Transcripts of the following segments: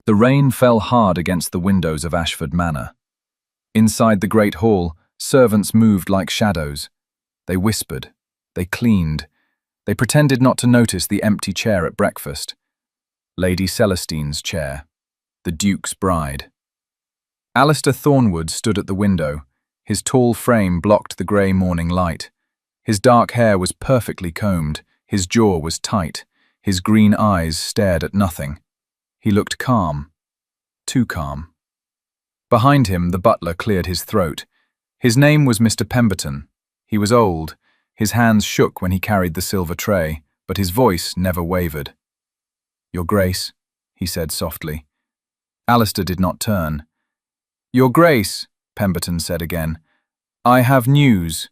The rain fell hard against the windows of Ashford Manor. Inside the great hall, servants moved like shadows. They whispered. They cleaned. They pretended not to notice the empty chair at breakfast. Lady Celestine's chair. The Duke's bride. Alistair Thornwood stood at the window. His tall frame blocked the grey morning light. His dark hair was perfectly combed. His jaw was tight. His green eyes stared at nothing. He looked calm. Too calm. Behind him, the butler cleared his throat. His name was Mr. Pemberton. He was old. His hands shook when he carried the silver tray, but his voice never wavered. "Your Grace," he said softly. Alistair did not turn. "Your Grace," Pemberton said again. "I have news."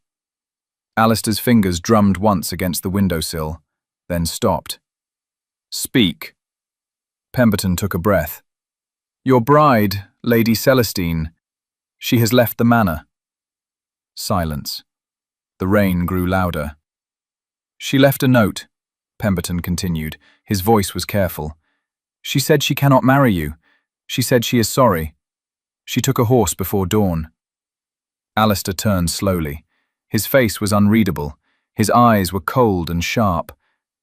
Alistair's fingers drummed once against the windowsill, then stopped. "Speak." Pemberton took a breath. "Your bride, Lady Celestine, she has left the manor." Silence. The rain grew louder. "She left a note," Pemberton continued. His voice was careful. "She said she cannot marry you. She said she is sorry. She took a horse before dawn." Alistair turned slowly. His face was unreadable. His eyes were cold and sharp,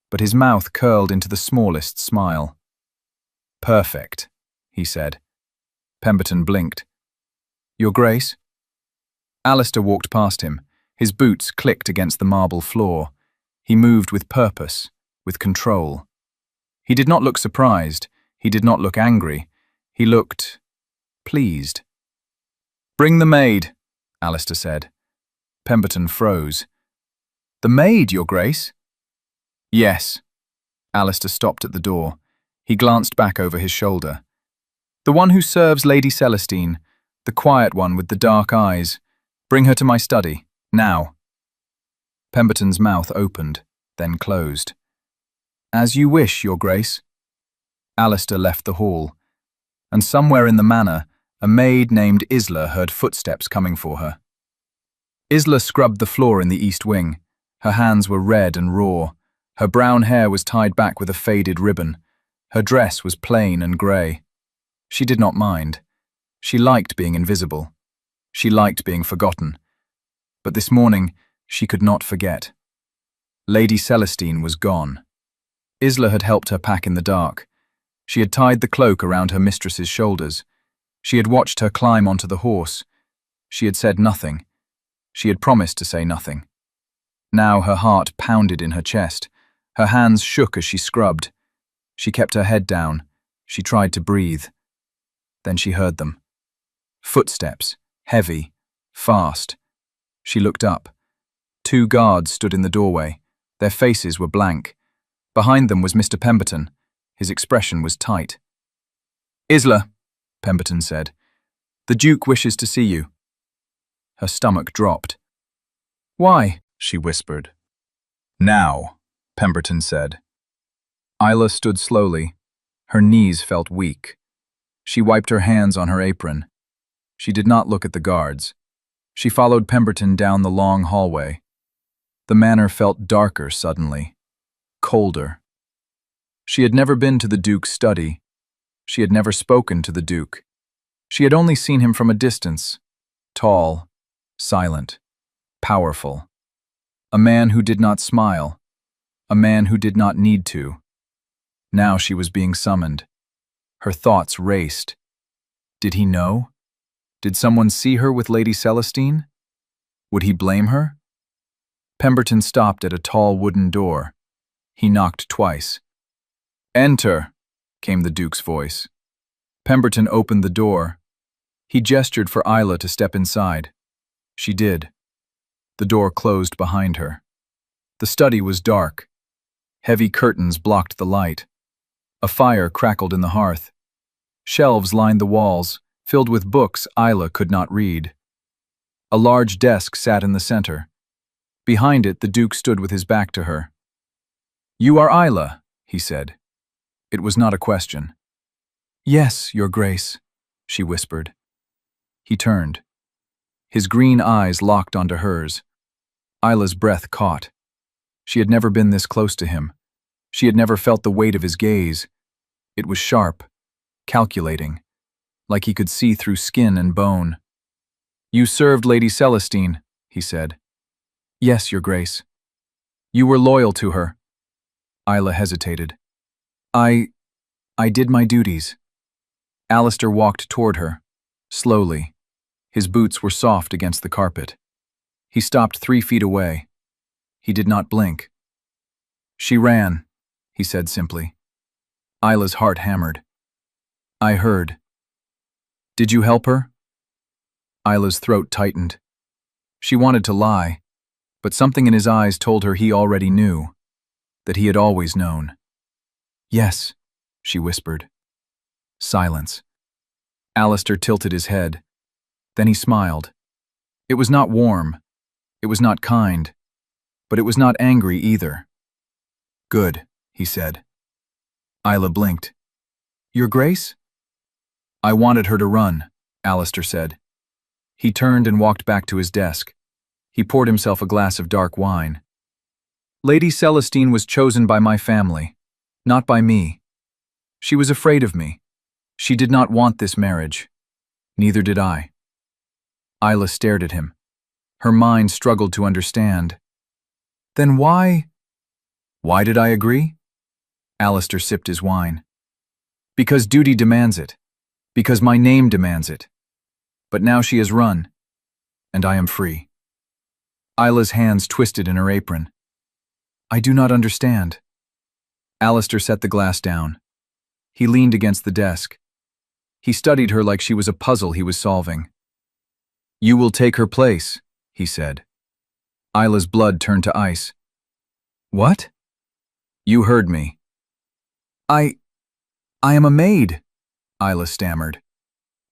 but his mouth curled into the smallest smile. "Perfect," he said. Pemberton blinked. "Your Grace?" Alistair walked past him. His boots clicked against the marble floor. He moved with purpose, with control. He did not look surprised. He did not look angry. He looked pleased. "Bring the maid," Alistair said. Pemberton froze. "The maid, Your Grace?" "Yes." Alistair stopped at the door. He glanced back over his shoulder. "The one who serves Lady Celestine, the quiet one with the dark eyes. Bring her to my study, now." Pemberton's mouth opened, then closed. "As you wish, Your Grace." Alistair left the hall, and somewhere in the manor, a maid named Isla heard footsteps coming for her. Isla scrubbed the floor in the east wing. Her hands were red and raw. Her brown hair was tied back with a faded ribbon. Her dress was plain and grey. She did not mind. She liked being invisible. She liked being forgotten. But this morning, she could not forget. Lady Celestine was gone. Isla had helped her pack in the dark. She had tied the cloak around her mistress's shoulders. She had watched her climb onto the horse. She had said nothing. She had promised to say nothing. Now her heart pounded in her chest. Her hands shook as she scrubbed. She kept her head down. She tried to breathe. Then she heard them. Footsteps, heavy, fast. She looked up. 2 guards stood in the doorway. Their faces were blank. Behind them was Mr. Pemberton. His expression was tight. "Isla," Pemberton said, "the Duke wishes to see you." Her stomach dropped. "Why?" she whispered. "Now," Pemberton said. Isla stood slowly. Her knees felt weak. She wiped her hands on her apron. She did not look at the guards. She followed Pemberton down the long hallway. The manor felt darker suddenly, colder. She had never been to the Duke's study. She had never spoken to the Duke. She had only seen him from a distance, tall, silent, powerful. A man who did not smile, a man who did not need to. Now she was being summoned. Her thoughts raced. Did he know? Did someone see her with Lady Celestine? Would he blame her? Pemberton stopped at a tall wooden door. He knocked twice. "Enter," came the Duke's voice. Pemberton opened the door. He gestured for Isla to step inside. She did. The door closed behind her. The study was dark. Heavy curtains blocked the light. A fire crackled in the hearth. Shelves lined the walls, filled with books Isla could not read. A large desk sat in the center. Behind it, the Duke stood with his back to her. "You are Isla," he said. It was not a question. "Yes, Your Grace," she whispered. He turned. His green eyes locked onto hers. Isla's breath caught. She had never been this close to him. She had never felt the weight of his gaze. It was sharp. calculating, like he could see through skin and bone. "You served Lady Celestine," he said. "Yes, Your Grace." "You were loyal to her." Isla hesitated. I did my duties." Alistair walked toward her, slowly. His boots were soft against the carpet. He stopped 3 feet away. He did not blink. "She ran," he said simply. Isla's heart hammered. "I heard." "Did you help her?" Isla's throat tightened. She wanted to lie, but something in his eyes told her he already knew, that he had always known. "Yes," she whispered. Silence. Alistair tilted his head. Then he smiled. It was not warm. It was not kind. But it was not angry either. "Good," he said. Isla blinked. "Your Grace?" "I wanted her to run," Alistair said. He turned and walked back to his desk. He poured himself a glass of dark wine. "Lady Celestine was chosen by my family, not by me. She was afraid of me. She did not want this marriage. Neither did I." Isla stared at him. Her mind struggled to understand. "Then why?" "Why did I agree?" Alistair sipped his wine. "Because duty demands it. Because my name demands it. But now she has run, and I am free." Isla's hands twisted in her apron. "I do not understand." Alistair set the glass down. He leaned against the desk. He studied her like she was a puzzle he was solving. "You will take her place," he said. Isla's blood turned to ice. "What?" "You heard me." I am a maid," Isla stammered.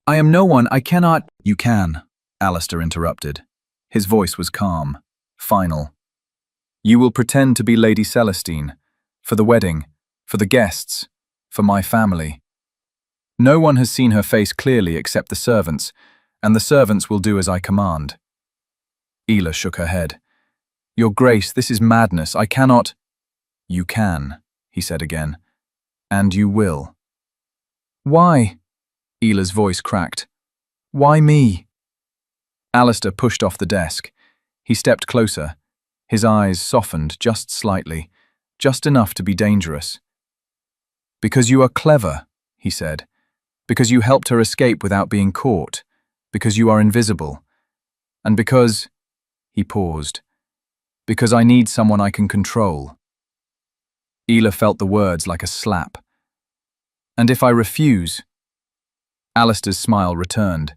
"I am no one, I cannot—" "You can," Alistair interrupted. His voice was calm, final. "You will pretend to be Lady Celestine, for the wedding, for the guests, for my family. No one has seen her face clearly except the servants, and the servants will do as I command." Isla shook her head. "Your Grace, this is madness. I cannot—" "You can," he said again. "And you will." "Why?" Ila's voice cracked. "Why me?" Alistair pushed off the desk. He stepped closer. His eyes softened just slightly, just enough to be dangerous. "Because you are clever," he said. "Because you helped her escape without being caught. Because you are invisible. And because—" he paused. "Because I need someone I can control." Isla felt the words like a slap. "And if I refuse?" Alistair's smile returned.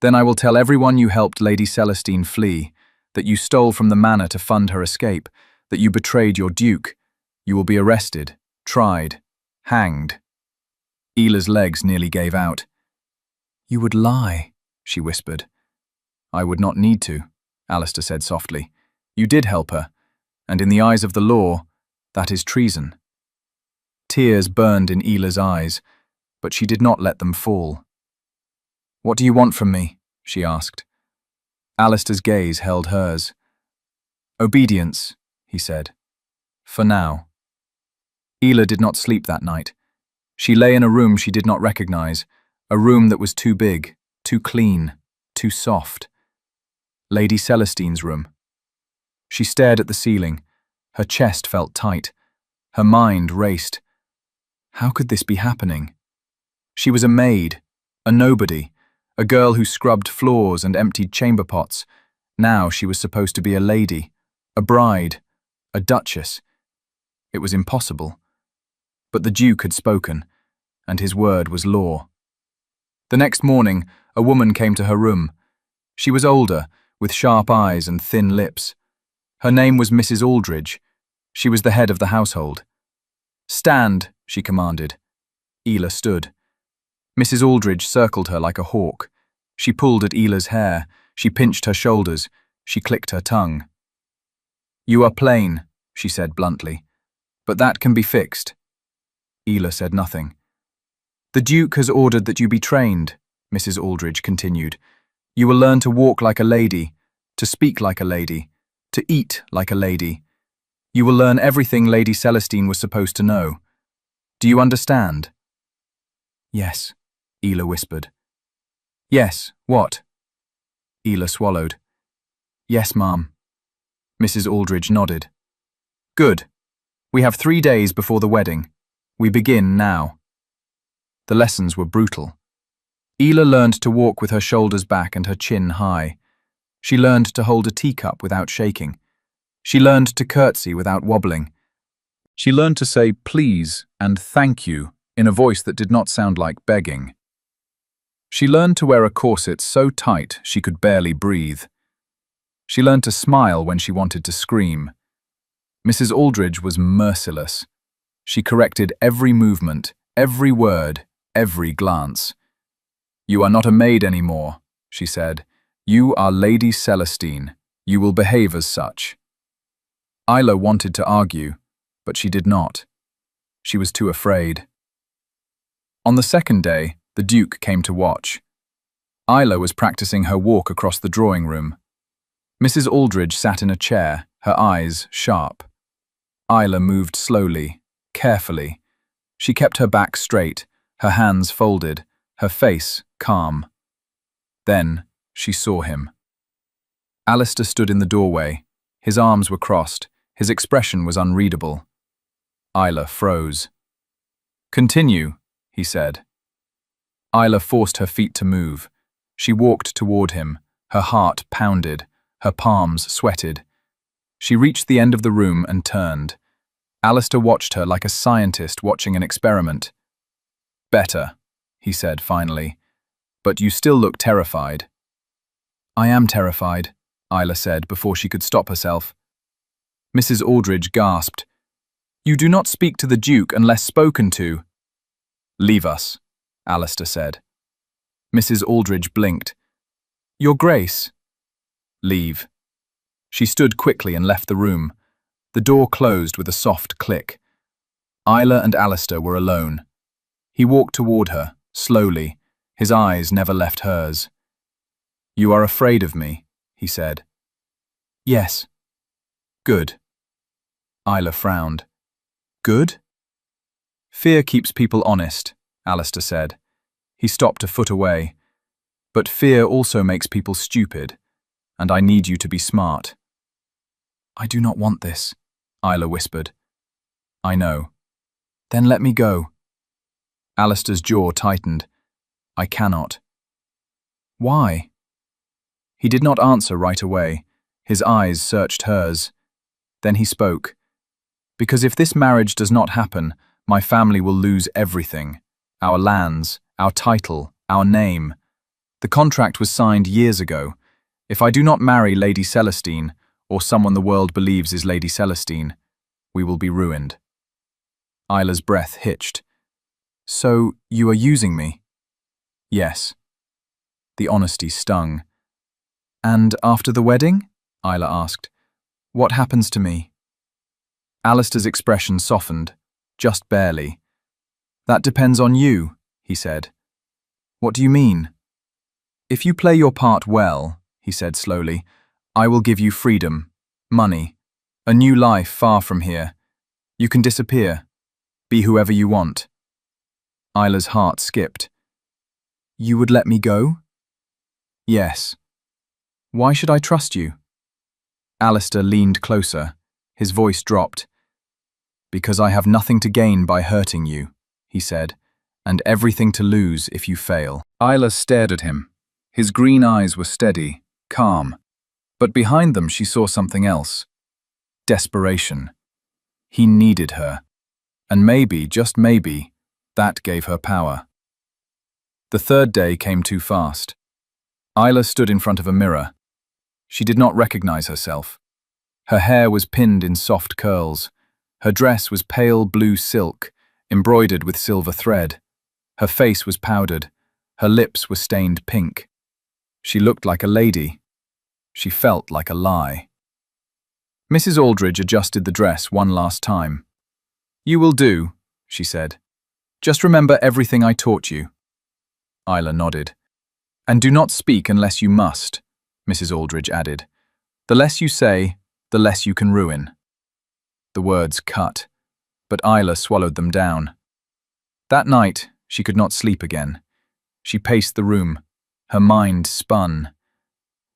"Then I will tell everyone you helped Lady Celestine flee, that you stole from the manor to fund her escape, that you betrayed your duke. You will be arrested, tried, hanged." Ila's legs nearly gave out. "You would lie," she whispered. "I would not need to," Alistair said softly. "You did help her, and in the eyes of the law, that is treason." Tears burned in Ila's eyes, but she did not let them fall. "What do you want from me?" she asked. Alistair's gaze held hers. "Obedience," he said. "For now." Isla did not sleep that night. She lay in a room she did not recognize, a room that was too big, too clean, too soft. Lady Celestine's room. She stared at the ceiling. Her chest felt tight. Her mind raced. How could this be happening? She was a maid, a nobody, a girl who scrubbed floors and emptied chamber pots. Now she was supposed to be a lady, a bride, a duchess. It was impossible. But the Duke had spoken, and his word was law. The next morning, a woman came to her room. She was older, with sharp eyes and thin lips. Her name was Mrs. Aldridge. She was the head of the household. "Stand," she commanded. Isla stood. Mrs. Aldridge circled her like a hawk. She pulled at Ila's hair. She pinched her shoulders. She clicked her tongue. "You are plain," she said bluntly. "But that can be fixed." Isla said nothing. "The Duke has ordered that you be trained," Mrs. Aldridge continued. "You will learn to walk like a lady, to speak like a lady, to eat like a lady. You will learn everything Lady Celestine was supposed to know. Do you understand?" Yes, Ela whispered. Yes, what? Ela swallowed. Yes, Ma'am. Mrs. Aldridge nodded. Good. We have 3 days before the wedding. We begin now. The lessons were brutal. Ela learned to walk with her shoulders back and her chin high. She learned to hold a teacup without shaking. She learned to curtsy without wobbling. She learned to say please and thank you in a voice that did not sound like begging. She learned to wear a corset so tight she could barely breathe. She learned to smile when she wanted to scream. Mrs. Aldridge was merciless. She corrected every movement, every word, every glance. You are not a maid anymore, she said. You are Lady Celestine. You will behave as such. Ila wanted to argue, but she did not. She was too afraid. On the second day, the Duke came to watch. Ila was practicing her walk across the drawing room. Mrs. Aldridge sat in a chair, her eyes sharp. Ila moved slowly, carefully. She kept her back straight, her hands folded, her face calm. Then she saw him. Alistair stood in the doorway. His arms were crossed. His expression was unreadable. Ila froze. Continue, he said. Ila forced her feet to move. She walked toward him. Her heart pounded. Her palms sweated. She reached the end of the room and turned. Alistair watched her like a scientist watching an experiment. Better, he said finally. But you still look terrified. I am terrified, Ila said before she could stop herself. Mrs. Aldridge gasped. You do not speak to the Duke unless spoken to. Leave us, Alistair said. Mrs. Aldridge blinked. Your Grace. Leave. She stood quickly and left the room. The door closed with a soft click. Ila and Alistair were alone. He walked toward her, slowly. His eyes never left hers. You are afraid of me, he said. Yes. Good. Ila frowned. Good? Fear keeps people honest, Alistair said. He stopped a foot away. But fear also makes people stupid, and I need you to be smart. I do not want this, Ila whispered. I know. Then let me go. Alistair's jaw tightened. I cannot. Why? He did not answer right away. His eyes searched hers. Then he spoke. Because if this marriage does not happen, my family will lose everything. Our lands, our title, our name. The contract was signed years ago. If I do not marry Lady Celestine, or someone the world believes is Lady Celestine, we will be ruined. Ila's breath hitched. So, you are using me? Yes. The honesty stung. And after the wedding? Ila asked. What happens to me? Alistair's expression softened, just barely. That depends on you, he said. What do you mean? If you play your part well, he said slowly, I will give you freedom, money, a new life far from here. You can disappear, be whoever you want. Ila's heart skipped. You would let me go? Yes. Why should I trust you? Alistair leaned closer. His voice dropped. Because I have nothing to gain by hurting you, he said, and everything to lose if you fail. Ila stared at him. His green eyes were steady, calm. But behind them she saw something else. Desperation. He needed her. And maybe, just maybe, that gave her power. The third day came too fast. Ila stood in front of a mirror. She did not recognize herself. Her hair was pinned in soft curls. Her dress was pale blue silk, embroidered with silver thread. Her face was powdered. Her lips were stained pink. She looked like a lady. She felt like a lie. Mrs. Aldridge adjusted the dress one last time. You will do, she said. Just remember everything I taught you. Ila nodded. And do not speak unless you must, Mrs. Aldridge added. The less you say, the less you can ruin. The words cut, but Ila swallowed them down. That night, She could not sleep again. She paced the room. Her mind spun.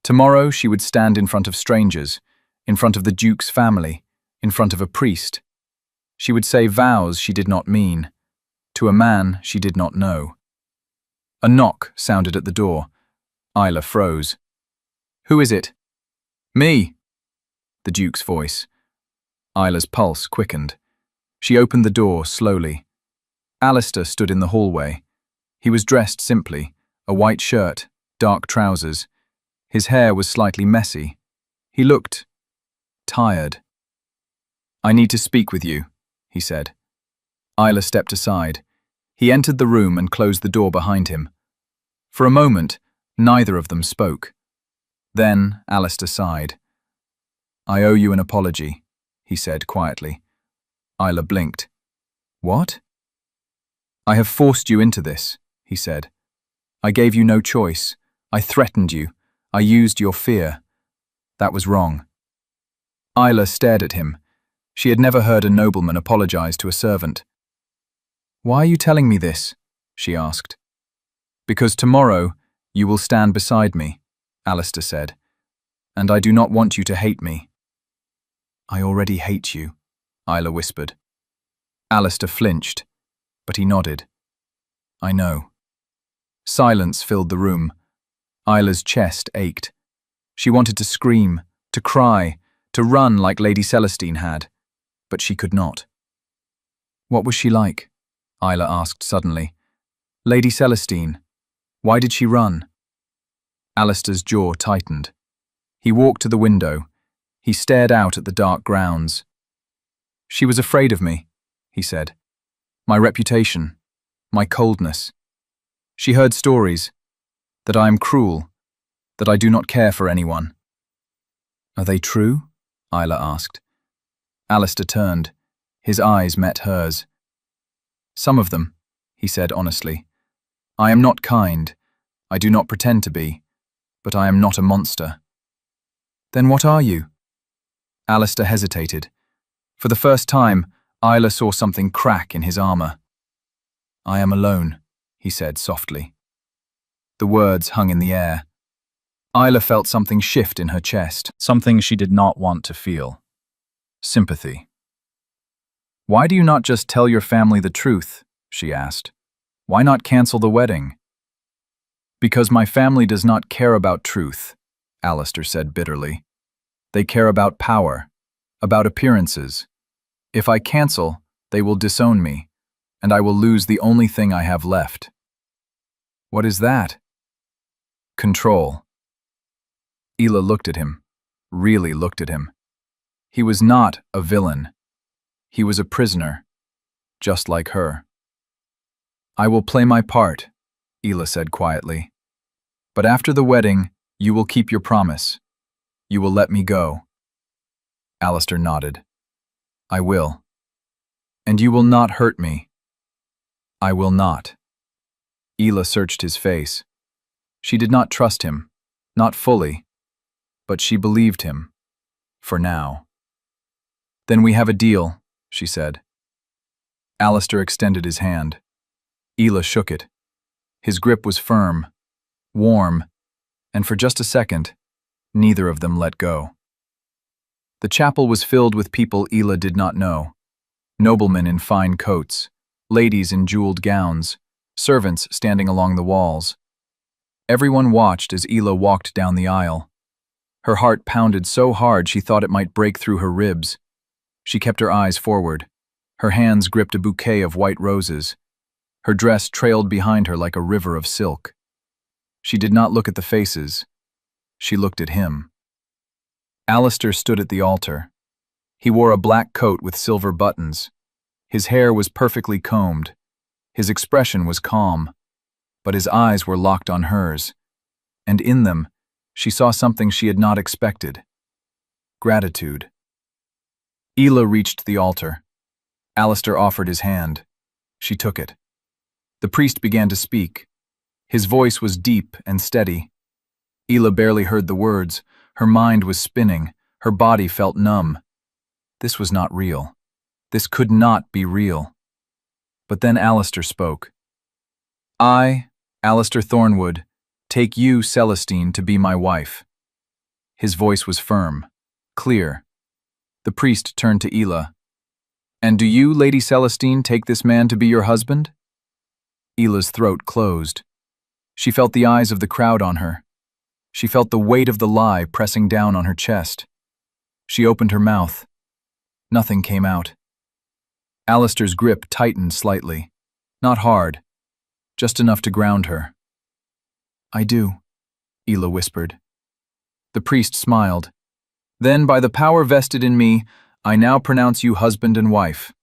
Tomorrow she would stand in front of strangers, in front of the Duke's family, in front of a priest. She would say vows she did not mean, to a man she did not know. A knock sounded at the door. Isla froze. "Who is it?" "Me," the Duke's voice. Isla's pulse quickened. She opened the door slowly. Alistair stood in the hallway. He was dressed simply, a white shirt, dark trousers. His hair was slightly messy. He looked tired. "I need to speak with you," he said. Isla stepped aside. He entered the room and closed the door behind him. For a moment, neither of them spoke. Then Alistair sighed. "I owe you an apology," he said quietly. Isla blinked. "What?" "I have forced you into this," he said. "I gave you no choice. I threatened you. I used your fear. That was wrong." Isla stared at him. She had never heard a nobleman apologize to a servant. "Why are you telling me this?" she asked. "Because tomorrow you will stand beside me," Alistair said, "and I do not want you to hate me." "I already hate you," Isla whispered. Alistair flinched, but he nodded. "I know." Silence filled the room. Isla's chest ached. She wanted to scream, to cry, to run like Lady Celestine had, but she could not. "What was she like?" Isla asked suddenly. "Lady Celestine. Why did she run?" Alistair's jaw tightened. He walked to the window. He stared out at the dark grounds. "She was afraid of me," he said. "My reputation, my coldness. She heard stories, that I am cruel, that I do not care for anyone." "Are they true?" Isla asked. Alistair turned. His eyes met hers. "Some of them," he said honestly. "I am not kind. I do not pretend to be. But I am not a monster." "Then what are you?" Alistair hesitated. For the first time, Isla saw something crack in his armor. "I am alone," he said softly. The words hung in the air. Isla felt something shift in her chest, something she did not want to feel. Sympathy. "Why do you not just tell your family the truth?" she asked. "Why not cancel the wedding?" "Because my family does not care about truth," Alistair said bitterly. "They care about power, about appearances. If I cancel, they will disown me, and I will lose the only thing I have left." "What is that?" "Control." Isla looked at him, really looked at him. He was not a villain. He was a prisoner, just like her. "I will play my part," Isla said quietly. "But after the wedding, you will keep your promise. You will let me go." Alistair nodded. "I will." "And you will not hurt me." "I will not." Isla searched his face. She did not trust him, not fully, but she believed him, for now. "Then we have a deal," she said. Alistair extended his hand. Isla shook it. His grip was firm, warm, and for just a second, neither of them let go. The chapel was filled with people Isla did not know. Noblemen in fine coats, ladies in jeweled gowns, servants standing along the walls. Everyone watched as Isla walked down the aisle. Her heart pounded so hard she thought it might break through her ribs. She kept her eyes forward. Her hands gripped a bouquet of white roses. Her dress trailed behind her like a river of silk. She did not look at the faces. She looked at him. Alistair stood at the altar. He wore a black coat with silver buttons. His hair was perfectly combed. His expression was calm, but his eyes were locked on hers, and in them, she saw something she had not expected. Gratitude. Isla reached the altar. Alistair offered his hand. She took it. The priest began to speak. His voice was deep and steady. Isla barely heard the words. Her mind was spinning. Her body felt numb. This was not real. This could not be real. But then Alistair spoke. I, Alistair Thornwood, take you, Celestine, to be my wife." His voice was firm, clear. The priest turned to Ela. "And do you, Lady Celestine, take this man to be your husband?" Ela's throat closed. She felt the eyes of the crowd on her. She felt the weight of the lie pressing down on her chest. She opened her mouth. Nothing came out. Alistair's grip tightened slightly. Not hard, just enough to ground her. "I do," Ela whispered. The priest smiled. "Then, by the power vested in me, I now pronounce you husband and wife."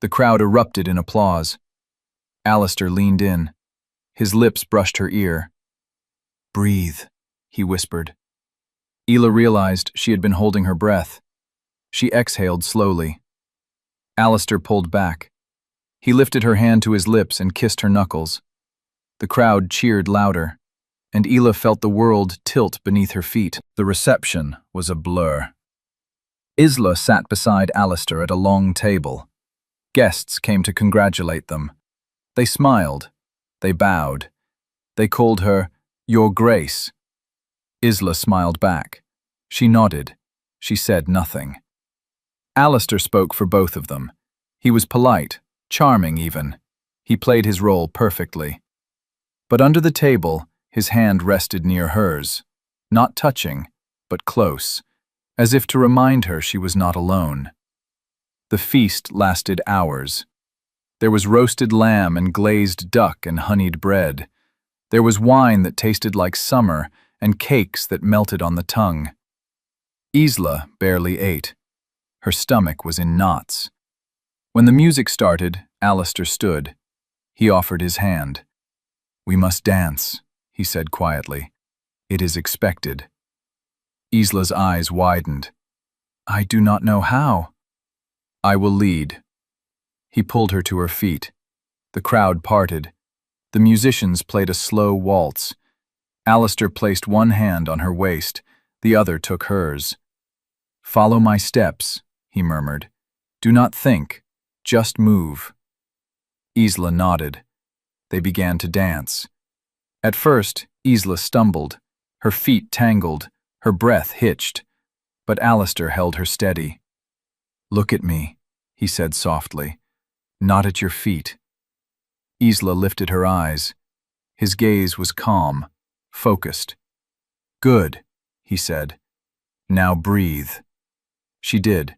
The crowd erupted in applause. Alistair leaned in. His lips brushed her ear. "Breathe," he whispered. Ela realized she had been holding her breath. She exhaled slowly. Alistair pulled back. He lifted her hand to his lips and kissed her knuckles. The crowd cheered louder, and Ela felt the world tilt beneath her feet. The reception was a blur. Isla sat beside Alistair at a long table. Guests came to congratulate them. They smiled. They bowed. They called her, "Your Grace." Isla smiled back. She nodded. She said nothing. Alistair spoke for both of them. He was polite, charming even. He played his role perfectly. But under the table, his hand rested near hers, not touching, but close, as if to remind her she was not alone. The feast lasted hours. There was roasted lamb and glazed duck and honeyed bread. There was wine that tasted like summer and cakes that melted on the tongue. Isla barely ate. Her stomach was in knots. When the music started, Alistair stood. He offered his hand. "We must dance," he said quietly. "It is expected." Isla's eyes widened. "I do not know how." "I will lead." He pulled her to her feet. The crowd parted. The musicians played a slow waltz. Alistair placed one hand on her waist. The other took hers. "Follow my steps," he murmured. "Do not think. Just move." Isla nodded. They began to dance. At first, Isla stumbled. Her feet tangled. Her breath hitched. But Alistair held her steady. "Look at me," he said softly. "Not at your feet." Isla lifted her eyes. His gaze was calm, focused. "Good," he said. "Now breathe." She did,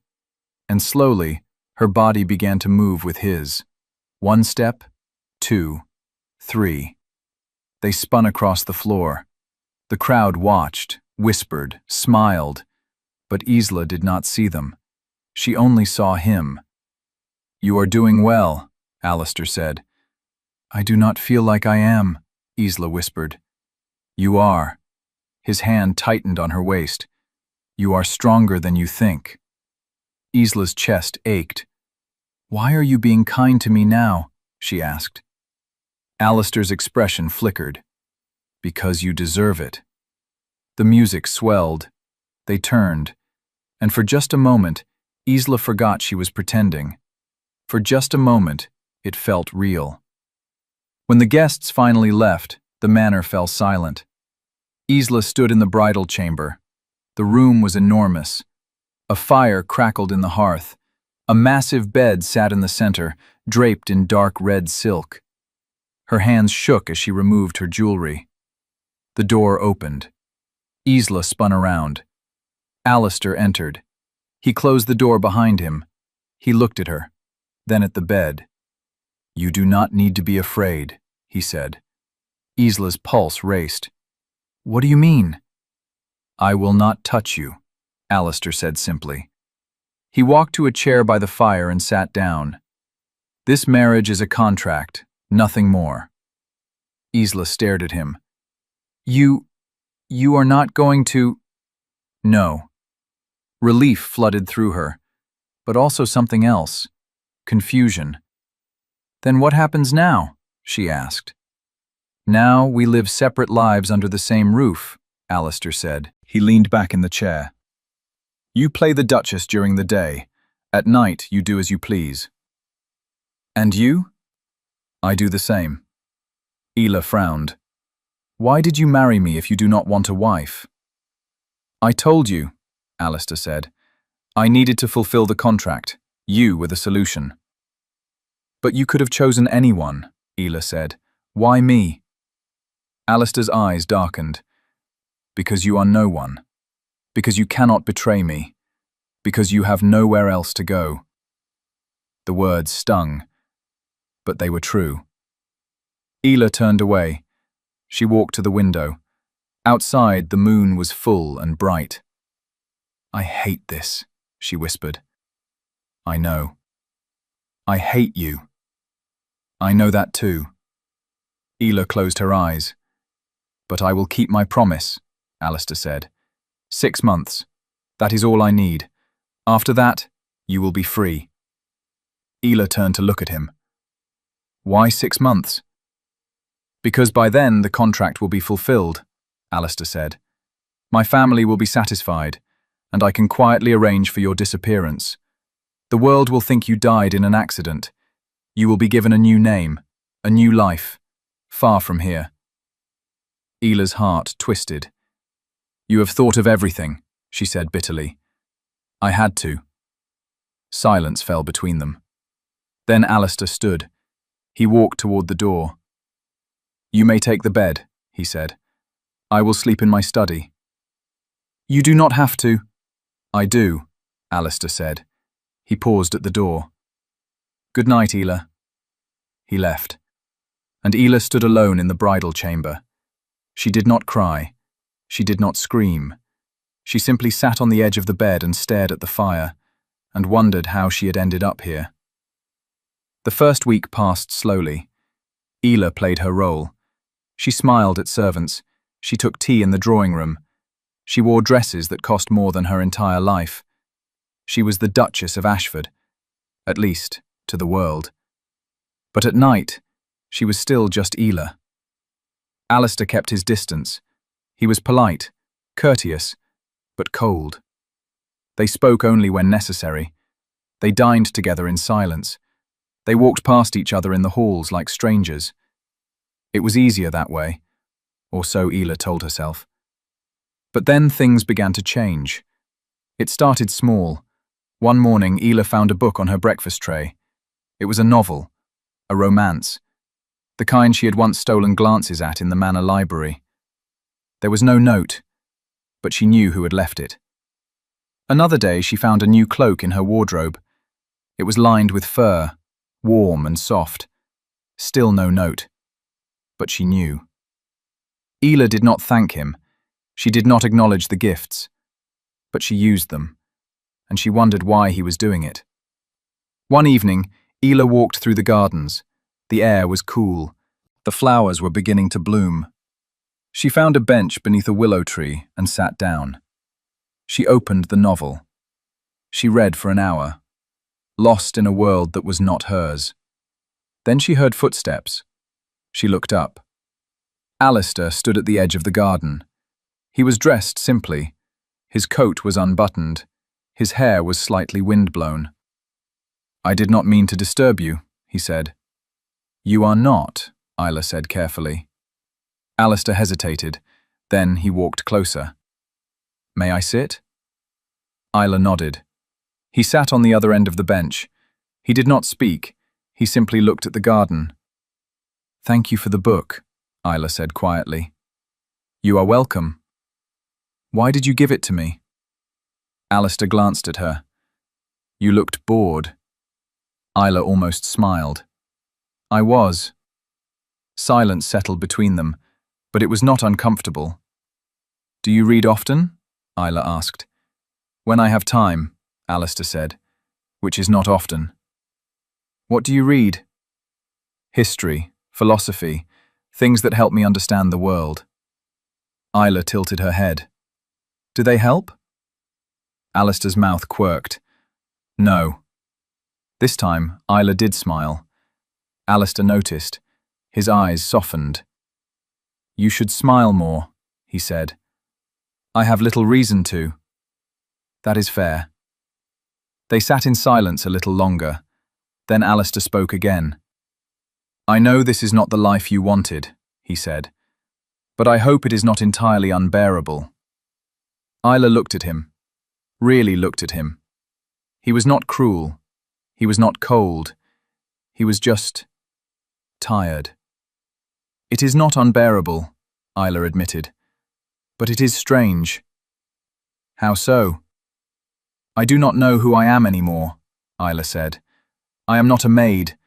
and slowly, her body began to move with his. 1 step, 2, 3. They spun across the floor. The crowd watched, whispered, smiled, but Isla did not see them. She only saw him. "You are doing well," Alistair said. "I do not feel like I am," Isla whispered. "You are." His hand tightened on her waist. "You are stronger than you think." Isla's chest ached. "Why are you being kind to me now?" she asked. Alistair's expression flickered. "Because you deserve it." The music swelled. They turned, and for just a moment, Isla forgot she was pretending. For just a moment, it felt real. When the guests finally left, the manor fell silent. Isla stood in the bridal chamber. The room was enormous. A fire crackled in the hearth. A massive bed sat in the center, draped in dark red silk. Her hands shook as she removed her jewelry. The door opened. Isla spun around. Alistair entered. He closed the door behind him. He looked at her, then at the bed. "You do not need to be afraid," he said. Isla's pulse raced. "What do you mean?" "I will not touch you," Alistair said simply. He walked to a chair by the fire and sat down. "This marriage is a contract, nothing more." Isla stared at him. You are not going to—" "No." Relief flooded through her, but also something else. Confusion. "Then what happens now?" she asked. "Now we live separate lives under the same roof," Alistair said. He leaned back in the chair. "You play the Duchess during the day. At night, you do as you please." "And you?" "I do the same." Ela frowned. Why did you marry me if you do not want a wife? I told you, Alistair said. I needed to fulfill the contract. You were the solution. But you could have chosen anyone, Ela said. Why me? Alistair's eyes darkened. Because you are no one. Because you cannot betray me. Because you have nowhere else to go. The words stung, but they were true. Ela turned away. She walked to the window. Outside, the moon was full and bright. I hate this, she whispered. I know. I hate you. I know that too. Ela closed her eyes. But I will keep my promise, Alistair said. 6 months. That is all I need. After that, you will be free. Ela turned to look at him. Why 6 months? Because by then the contract will be fulfilled, Alistair said. My family will be satisfied, and I can quietly arrange for your disappearance. The world will think you died in an accident. You will be given a new name, a new life, far from here. Ela's heart twisted. You have thought of everything, she said bitterly. I had to. Silence fell between them. Then Alistair stood. He walked toward the door. You may take the bed, he said. I will sleep in my study. You do not have to. I do, Alistair said. He paused at the door. Good night, Ela. He left. And Ela stood alone in the bridal chamber. She did not cry. She did not scream. She simply sat on the edge of the bed and stared at the fire, and wondered how she had ended up here. The first week passed slowly. Ela played her role. She smiled at servants. She took tea in the drawing room. She wore dresses that cost more than her entire life. She was the Duchess of Ashford, at least to the world. But at night, she was still just Ela. Alistair kept his distance. He was polite, courteous, but cold. They spoke only when necessary. They dined together in silence. They walked past each other in the halls like strangers. It was easier that way, or so Ela told herself. But then things began to change. It started small. One morning, Ela found a book on her breakfast tray. It was a novel, a romance, the kind she had once stolen glances at in the manor library. There was no note, but she knew who had left it. Another day, she found a new cloak in her wardrobe. It was lined with fur, warm and soft. Still no note, but she knew. Ela did not thank him. She did not acknowledge the gifts, but she used them, and she wondered why he was doing it. One evening, Ela walked through the gardens. The air was cool. The flowers were beginning to bloom. She found a bench beneath a willow tree and sat down. She opened the novel. She read for an hour, lost in a world that was not hers. Then she heard footsteps. She looked up. Alistair stood at the edge of the garden. He was dressed simply. His coat was unbuttoned. His hair was slightly windblown. I did not mean to disturb you, he said. You are not, Ela said carefully. Alistair hesitated. Then he walked closer. May I sit? Ela nodded. He sat on the other end of the bench. He did not speak. He simply looked at the garden. Thank you for the book, Ela said quietly. You are welcome. Why did you give it to me? Alistair glanced at her. You looked bored. Ela almost smiled. I was. Silence settled between them, but it was not uncomfortable. Do you read often? Ela asked. When I have time, Alistair said, which is not often. What do you read? History, philosophy, things that help me understand the world. Ela tilted her head. Do they help? Alistair's mouth quirked. No. This time, Ela did smile. Alistair noticed. His eyes softened. You should smile more, he said. I have little reason to. That is fair. They sat in silence a little longer. Then Alistair spoke again. I know this is not the life you wanted, he said, "but I hope it is not entirely unbearable." Isla looked at him, really looked at him. He was not cruel. He was not cold. He was just tired. "It is not unbearable," Isla admitted, "but it is strange." "How so?" "I do not know who I am anymore," Isla said. "I am not a maid,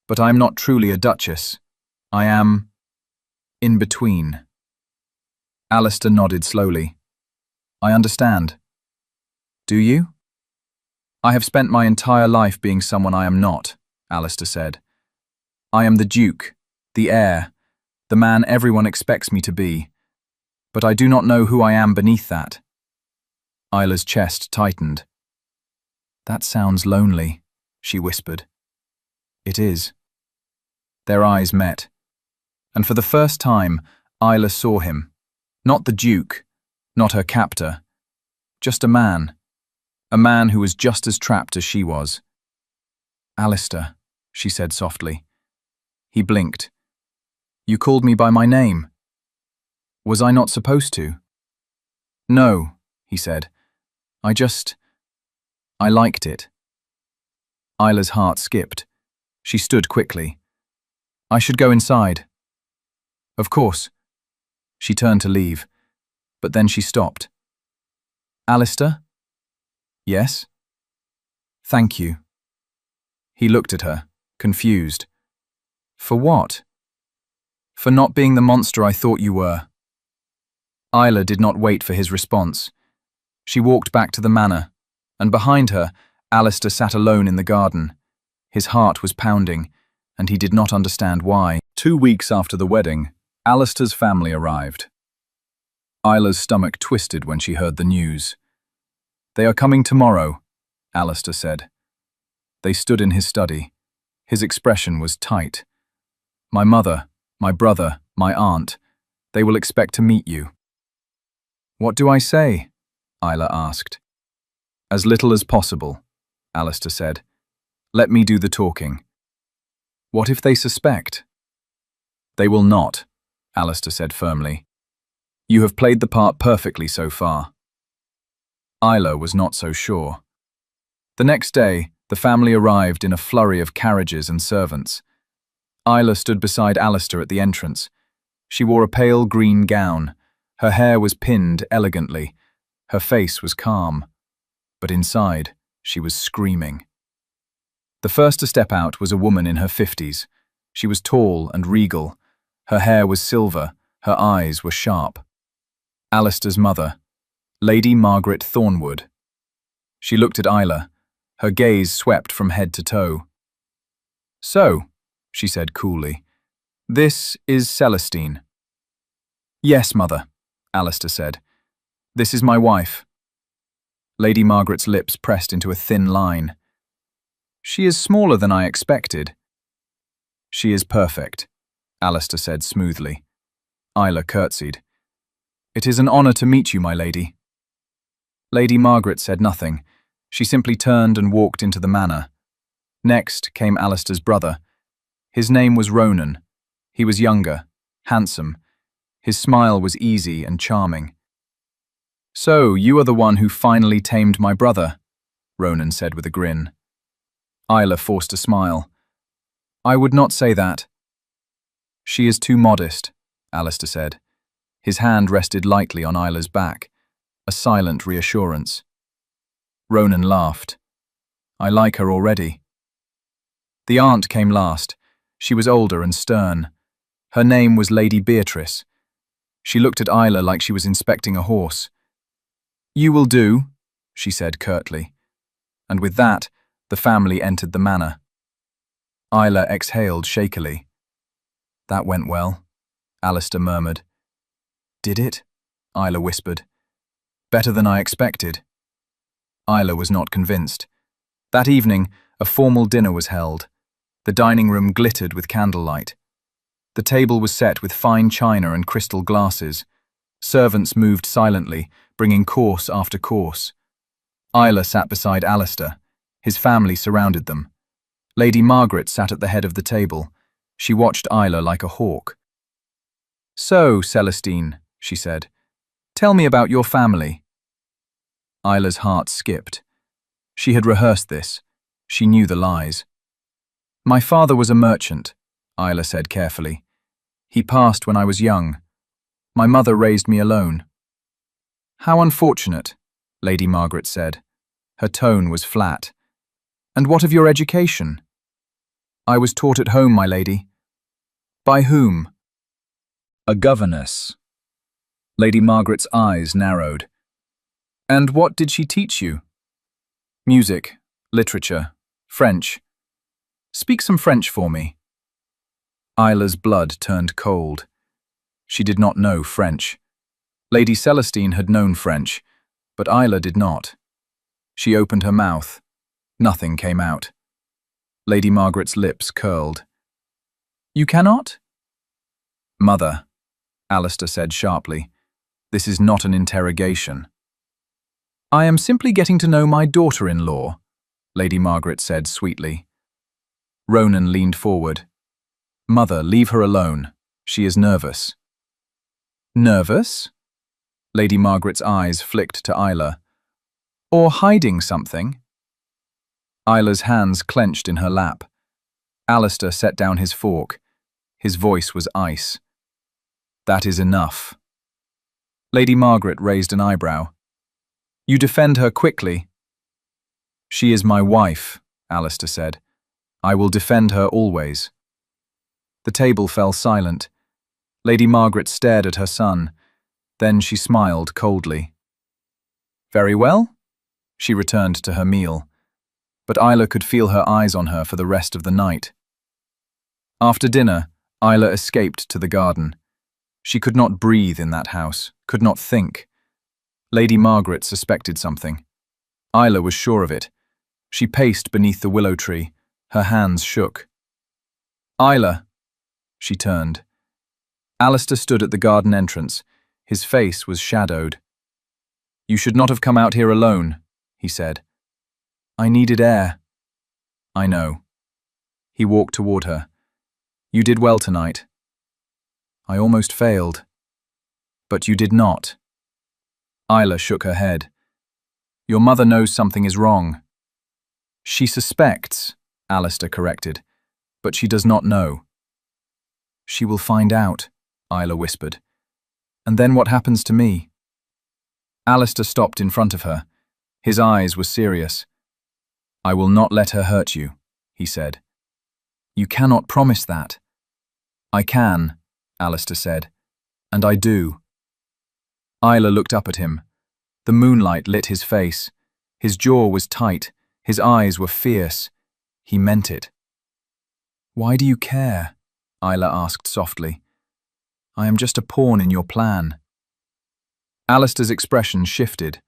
but I am not truly a duchess. I am in between." Alistair nodded slowly. "I understand." "Do you?" "I have spent my entire life being someone I am not," Alistair said. "I am the Duke, the heir, the man everyone expects me to be. But I do not know who I am beneath that." Isla's chest tightened. "That sounds lonely," she whispered. "It is." Their eyes met, and for the first time, Isla saw him. Not the Duke, not her captor, just a man who was just as trapped as she was. "Alistair," she said softly. He blinked. "You called me by my name. Was I not supposed to?" "No," he said. I liked it." Isla's heart skipped. She stood quickly. "I should go inside." "Of course." She turned to leave, but then she stopped. "Alistair?" "Yes?" "Thank you." He looked at her, confused. "For what?" "For not being the monster I thought you were." Isla did not wait for his response. She walked back to the manor, and behind her, Alistair sat alone in the garden. His heart was pounding, and he did not understand why. 2 weeks after the wedding, Alistair's family arrived. Isla's stomach twisted when she heard the news. "They are coming tomorrow," Alistair said. They stood in his study. His expression was tight. "My mother, my brother, my aunt, they will expect to meet you." "What do I say?" Isla asked. "As little as possible," Alistair said. "Let me do the talking." "What if they suspect?" "They will not," Alistair said firmly. "You have played the part perfectly so far." Isla was not so sure. The next day, the family arrived in a flurry of carriages and servants. Isla stood beside Alistair at the entrance. She wore a pale green gown. Her hair was pinned elegantly. Her face was calm. But inside, she was screaming. The first to step out was a woman in her 50s. She was tall and regal. Her hair was silver. Her eyes were sharp. Alistair's mother, Lady Margaret Thornwood. She looked at Isla. Her gaze swept from head to toe. "So," she said coolly, "this is Celestine." "Yes, mother," Alistair said. "This is my wife." Lady Margaret's lips pressed into a thin line. "She is smaller than I expected." "She is perfect," Alistair said smoothly. Isla curtsied. "It is an honor to meet you, my lady." Lady Margaret said nothing. She simply turned and walked into the manor. Next came Alistair's brother. His name was Ronan. He was younger, handsome. His smile was easy and charming. "So, you are the one who finally tamed my brother," Ronan said with a grin. Isla forced a smile. "I would not say that." "She is too modest," Alistair said. His hand rested lightly on Isla's back, a silent reassurance. Ronan laughed. "I like her already." The aunt came last. She was older and stern. Her name was Lady Beatrice. She looked at Isla like she was inspecting a horse. "You will do," she said curtly. And with that, the family entered the manor. Isla exhaled shakily. "That went well," Alistair murmured. "Did it?" Isla whispered. "Better than I expected." Isla was not convinced. That evening, a formal dinner was held. The dining room glittered with candlelight. The table was set with fine china and crystal glasses. Servants moved silently, bringing course after course. Isla sat beside Alistair. His family surrounded them. Lady Margaret sat at the head of the table. She watched Isla like a hawk. So, Celestine, she said, tell me about your family. Isla's heart skipped. She had rehearsed this. She knew the lies. My father was a merchant, Isla said carefully. He passed when I was young. My mother raised me alone. How unfortunate, Lady Margaret said. Her tone was flat. And what of your education? I was taught at home, my lady. By whom? A governess. Lady Margaret's eyes narrowed. And what did she teach you? Music, literature, French. Speak some French for me. Isla's blood turned cold. She did not know French. Lady Celestine had known French, but Isla did not. She opened her mouth. Nothing came out. Lady Margaret's lips curled. You cannot? Mother, Alistair said sharply, this is not an interrogation. I am simply getting to know my daughter-in-law, Lady Margaret said sweetly. Ronan leaned forward. Mother, leave her alone. She is nervous. Nervous? Lady Margaret's eyes flicked to Isla. Or hiding something? Isla's hands clenched in her lap. Alistair set down his fork. His voice was ice. That is enough. Lady Margaret raised an eyebrow. You defend her quickly. She is my wife, Alistair said. I will defend her always. The table fell silent. Lady Margaret stared at her son. Then she smiled coldly. Very well. She returned to her meal. But Isla could feel her eyes on her for the rest of the night. After dinner, Isla escaped to the garden. She could not breathe in that house, could not think. Lady Margaret suspected something. Isla was sure of it. She paced beneath the willow tree. Her hands shook. Isla, she turned. Alistair stood at the garden entrance. His face was shadowed. You should not have come out here alone, he said. I needed air. I know. He walked toward her. You did well tonight. I almost failed. But you did not. Isla shook her head. Your mother knows something is wrong. She suspects, Alistair corrected, but she does not know. She will find out, Isla whispered. And then what happens to me? Alistair stopped in front of her. His eyes were serious. I will not let her hurt you, he said. You cannot promise that. I can, Alistair said, and I do. Isla looked up at him. The moonlight lit his face. His jaw was tight. His eyes were fierce. He meant it. Why do you care? Isla asked softly. I am just a pawn in your plan. Alistair's expression shifted.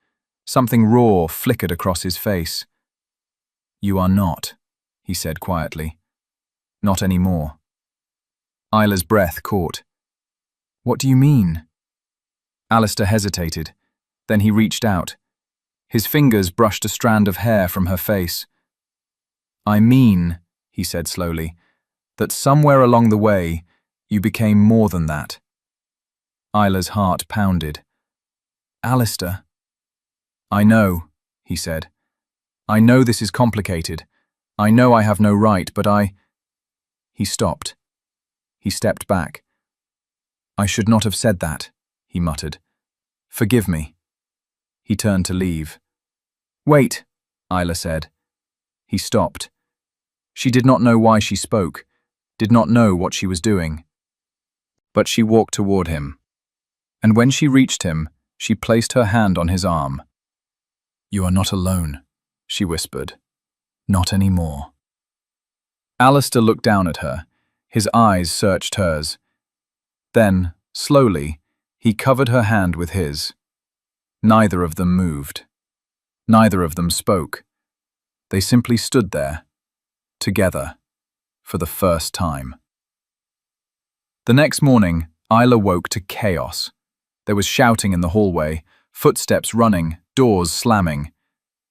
Something raw flickered across his face. You are not, he said quietly. Not anymore. Isla's breath caught. What do you mean? Alistair hesitated. Then he reached out. His fingers brushed a strand of hair from her face. I mean, he said slowly, that somewhere along the way, you became more than that. Isla's heart pounded. Alistair. I know, he said. I know this is complicated. I know I have no right, but He stopped. He stepped back. I should not have said that, he muttered. Forgive me. He turned to leave. Wait, Isla said. He stopped. She did not know why she spoke, did not know what she was doing. But she walked toward him. And when she reached him, she placed her hand on his arm. You are not alone, she whispered. Not anymore. Alistair looked down at her. His eyes searched hers. Then, slowly, he covered her hand with his. Neither of them moved. Neither of them spoke. They simply stood there, together, for the first time. The next morning, Isla woke to chaos. There was shouting in the hallway, footsteps running, doors slamming.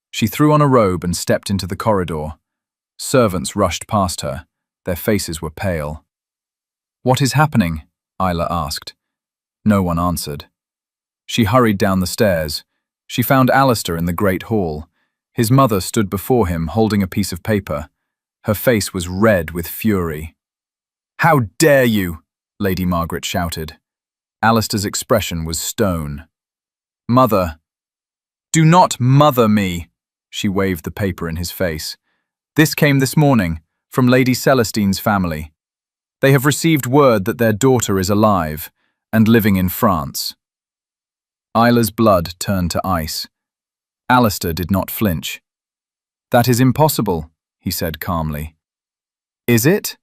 She threw on a robe and stepped into the corridor. Servants rushed past her. Their faces were pale. What is happening? Isla asked. No one answered. She hurried down the stairs. She found Alistair in the great hall. His mother stood before him, holding a piece of paper. Her face was red with fury. "How dare you!" Lady Margaret shouted. Alistair's expression was stone. "Mother, do not mother me!" She waved the paper in his face. "This came this morning, from Lady Celestine's family. They have received word that their daughter is alive and living in France." Isla's blood turned to ice. Alistair did not flinch. "That is impossible," he said calmly. "Is it?"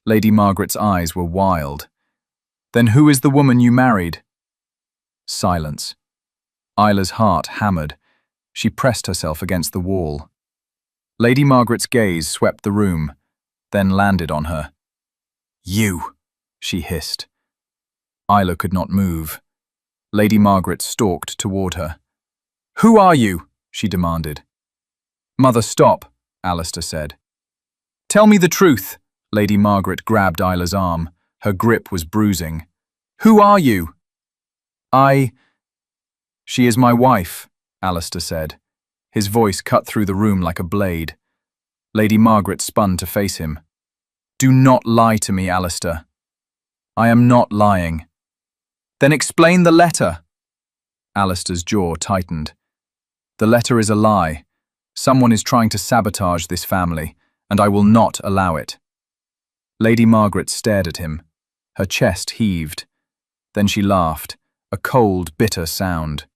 Lady Margaret's eyes were wild. "Then who is the woman you married?" Silence. Isla's heart hammered. She pressed herself against the wall. Lady Margaret's gaze swept the room, then landed on her. "You!" she hissed. Isla could not move. Lady Margaret stalked toward her. "Who are you?" she demanded. "Mother, stop," Alistair said. "Tell me the truth." Lady Margaret grabbed Isla's arm. Her grip was bruising. "Who are you?" "She is my wife," Alistair said. His voice cut through the room like a blade. Lady Margaret spun to face him. "Do not lie to me, Alistair." "I am not lying." "Then explain the letter." Alistair's jaw tightened. "The letter is a lie. Someone is trying to sabotage this family, and I will not allow it." Lady Margaret stared at him. Her chest heaved. Then she laughed, a cold, bitter sound.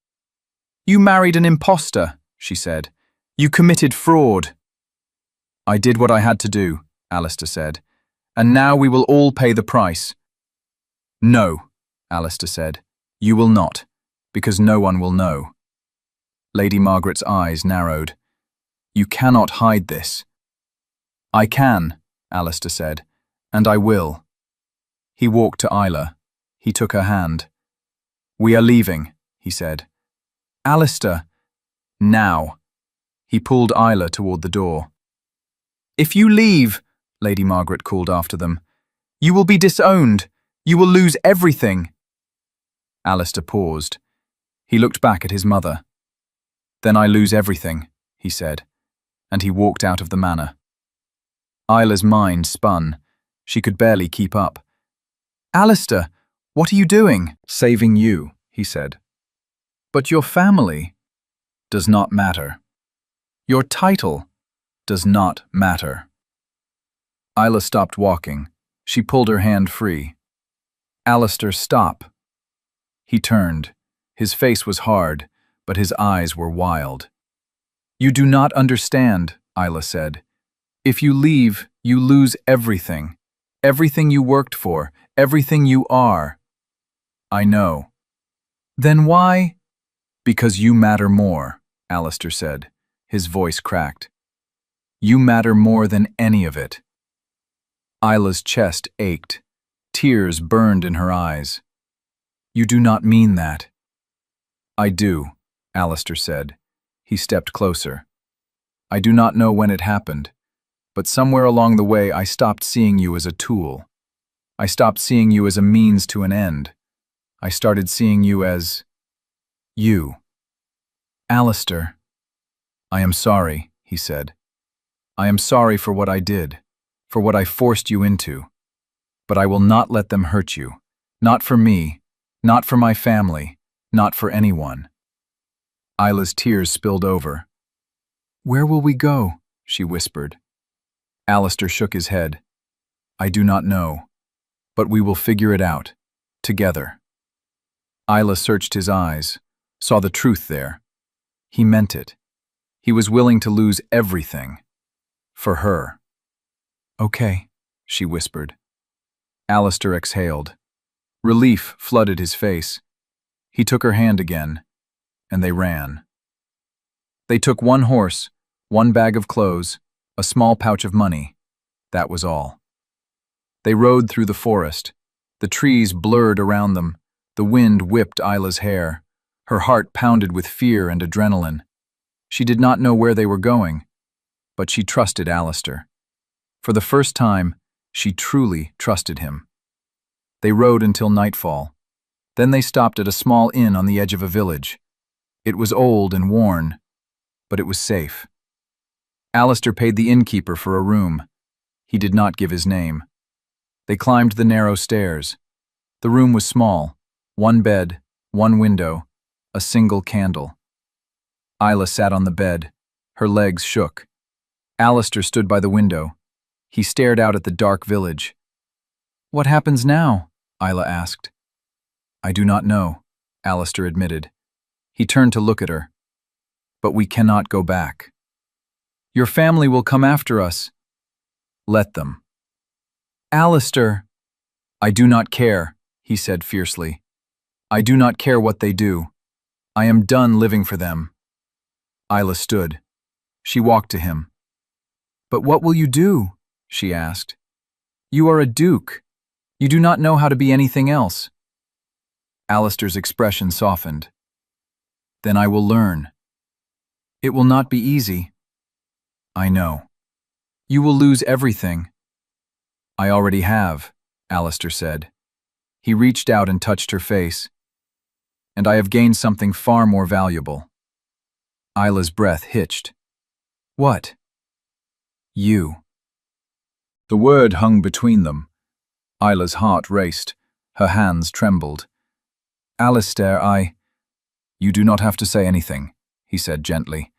"You married an imposter," she said. "You committed fraud." "I did what I had to do," Alistair said. "And now we will all pay the price." "No," Alistair said. "You will not, because no one will know." Lady Margaret's eyes narrowed. "You cannot hide this." "I can," Alistair said, "and I will." He walked to Isla. He took her hand. "We are leaving," he said. "Alistair." "Now." He pulled Isla toward the door. "If you leave," Lady Margaret called after them, "you will be disowned. You will lose everything." Alistair paused. He looked back at his mother. "Then I lose everything," he said, and he walked out of the manor. Isla's mind spun. She could barely keep up. "Alistair, what are you doing?" "Saving you," he said. "But your family does not matter. Your title does not matter." Isla stopped walking. She pulled her hand free. "Alistair, stop." He turned. His face was hard, but his eyes were wild. "You do not understand," Isla said. "If you leave, you lose everything. Everything you worked for, everything you are." "I know." "Then why?" "Because you matter more," Alistair said. His voice cracked. "You matter more than any of it." Isla's chest ached. Tears burned in her eyes. "You do not mean that." "I do," Alistair said. He stepped closer. "I do not know when it happened, but somewhere along the way I stopped seeing you as a tool. I stopped seeing you as a means to an end. I started seeing you as you." "Alistair." "I am sorry," he said. "I am sorry for what I did, for what I forced you into. But I will not let them hurt you. Not for me, not for my family, not for anyone." Isla's tears spilled over. "Where will we go?" she whispered. Alistair shook his head. "I do not know, but we will figure it out, together." Isla searched his eyes, saw the truth there. He meant it. He was willing to lose everything. For her. "Okay," she whispered. Alistair exhaled. Relief flooded his face. He took her hand again, and they ran. They took one horse, one bag of clothes, a small pouch of money. That was all. They rode through the forest. The trees blurred around them. The wind whipped Isla's hair. Her heart pounded with fear and adrenaline. She did not know where they were going, but she trusted Alistair. For the first time, she truly trusted him. They rode until nightfall. Then they stopped at a small inn on the edge of a village. It was old and worn, but it was safe. Alistair paid the innkeeper for a room. He did not give his name. They climbed the narrow stairs. The room was small. One bed, one window, a single candle. Isla sat on the bed. Her legs shook. Alistair stood by the window. He stared out at the dark village. "What happens now?" Isla asked. "I do not know," Alistair admitted. He turned to look at her. "But we cannot go back. Your family will come after us." "Let them." "Alistair." "I do not care," he said fiercely. "I do not care what they do. I am done living for them." Isla stood. She walked to him. "But what will you do?" she asked. "You are a duke. You do not know how to be anything else." Alistair's expression softened. "Then I will learn. It will not be easy." "I know. You will lose everything." "I already have," Alistair said. He reached out and touched her face. "And I have gained something far more valuable." Isla's breath hitched. "What?" "You." The word hung between them. Isla's heart raced. Her hands trembled. "Alistair, You do not have to say anything," he said gently.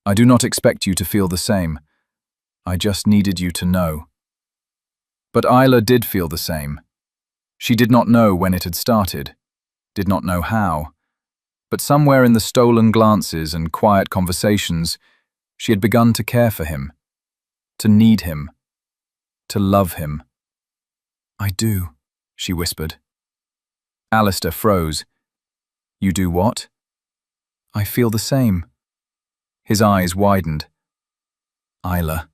"I do not expect you to feel the same. I just needed you to know." But Isla did feel the same. She did not know when it had started, did not know how, but somewhere in the stolen glances and quiet conversations, she had begun to care for him, to need him, to love him. "I do," she whispered. Alistair froze. "You do what?" "I feel the same." His eyes widened. "Isla."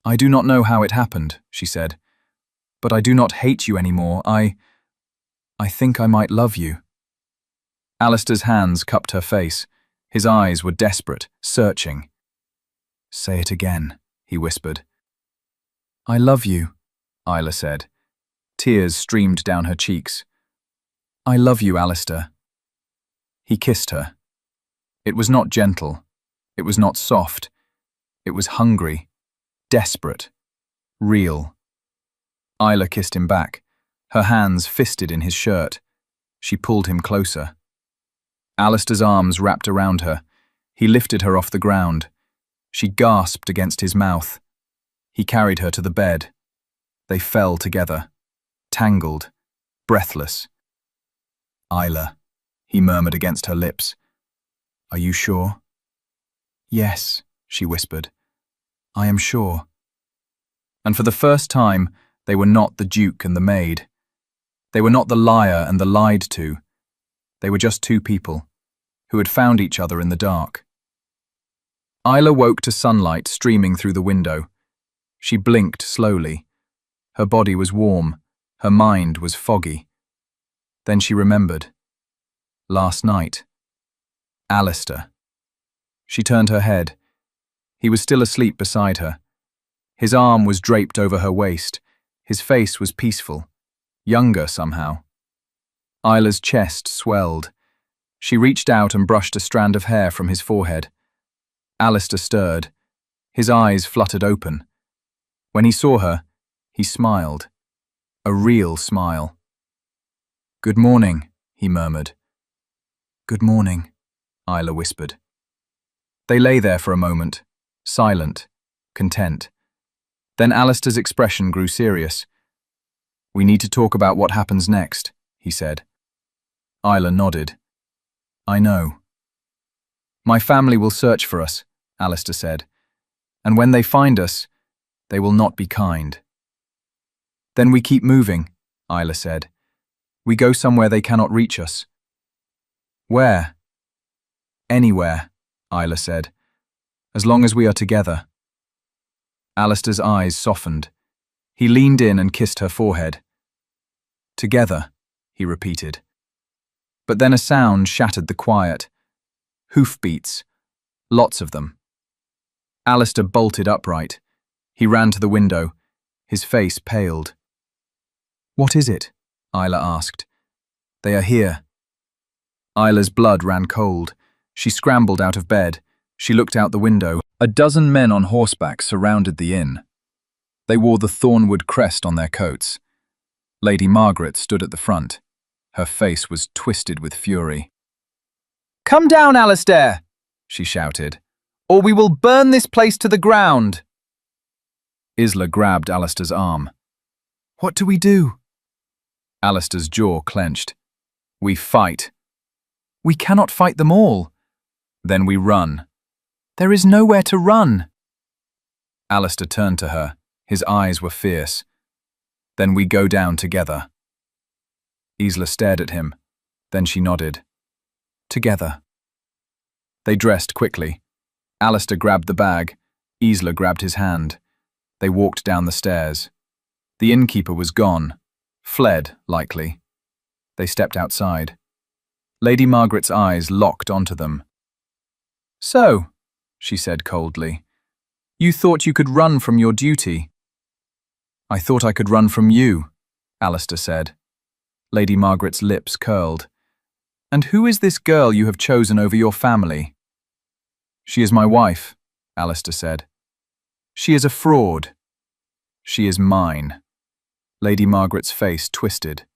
"I do not know how it happened," she said, "but I do not hate you anymore. I think I might love you." Alistair's hands cupped her face. His eyes were desperate, searching. "Say it again," he whispered. "I love you," Isla said. Tears streamed down her cheeks. "I love you, Alistair." He kissed her. It was not gentle. It was not soft. It was hungry, desperate, real. Isla kissed him back, her hands fisted in his shirt. She pulled him closer. Alistair's arms wrapped around her. He lifted her off the ground. She gasped against his mouth. He carried her to the bed. They fell together, tangled, breathless. "Isla," he murmured against her lips. "Are you sure?" "Yes," she whispered. "I am sure." And for the first time, they were not the Duke and the Maid. They were not the liar and the lied to. They were just two people who had found each other in the dark. Isla woke to sunlight streaming through the window. She blinked slowly. Her body was warm. Her mind was foggy. Then she remembered. Last night. Alistair. She turned her head. He was still asleep beside her. His arm was draped over her waist. His face was peaceful, younger somehow. Isla's chest swelled. She reached out and brushed a strand of hair from his forehead. Alistair stirred. His eyes fluttered open. When he saw her, he smiled. A real smile. "Good morning," he murmured. "Good morning," Isla whispered. They lay there for a moment, silent, content. Then Alistair's expression grew serious. "We need to talk about what happens next," he said. Isla nodded. "I know." "My family will search for us," Alistair said. "And when they find us, they will not be kind." "Then we keep moving," Isla said. "We go somewhere they cannot reach us." "Where?" "Anywhere," Isla said. "As long as we are together." Alistair's eyes softened. He leaned in and kissed her forehead. "Together," he repeated. But then a sound shattered the quiet. Hoofbeats. Lots of them. Alistair bolted upright. He ran to the window. His face paled. "What is it?" Isla asked. They are here. Isla's blood ran cold. She scrambled out of bed. She looked out the window. A dozen men on horseback surrounded the inn. They wore the Thornwood crest on their coats. Lady Margaret stood at the front. Her face was twisted with fury. "Come down, Alistair," she shouted, "or we will burn this place to the ground." Isla grabbed Alistair's arm. "What do we do?" Alistair's jaw clenched. "We fight." "We cannot fight them all." "Then we run." "There is nowhere to run." Alistair turned to her. His eyes were fierce. "Then we go down together." Isla stared at him. Then she nodded. "Together." They dressed quickly. Alistair grabbed the bag. Isla grabbed his hand. They walked down the stairs. The innkeeper was gone. Fled, likely. They stepped outside. Lady Margaret's eyes locked onto them. "So," she said coldly, "you thought you could run from your duty." "I thought I could run from you," Alistair said. Lady Margaret's lips curled. "And who is this girl you have chosen over your family?" "She is my wife," Alistair said. "She is a fraud." "She is mine." Lady Margaret's face twisted.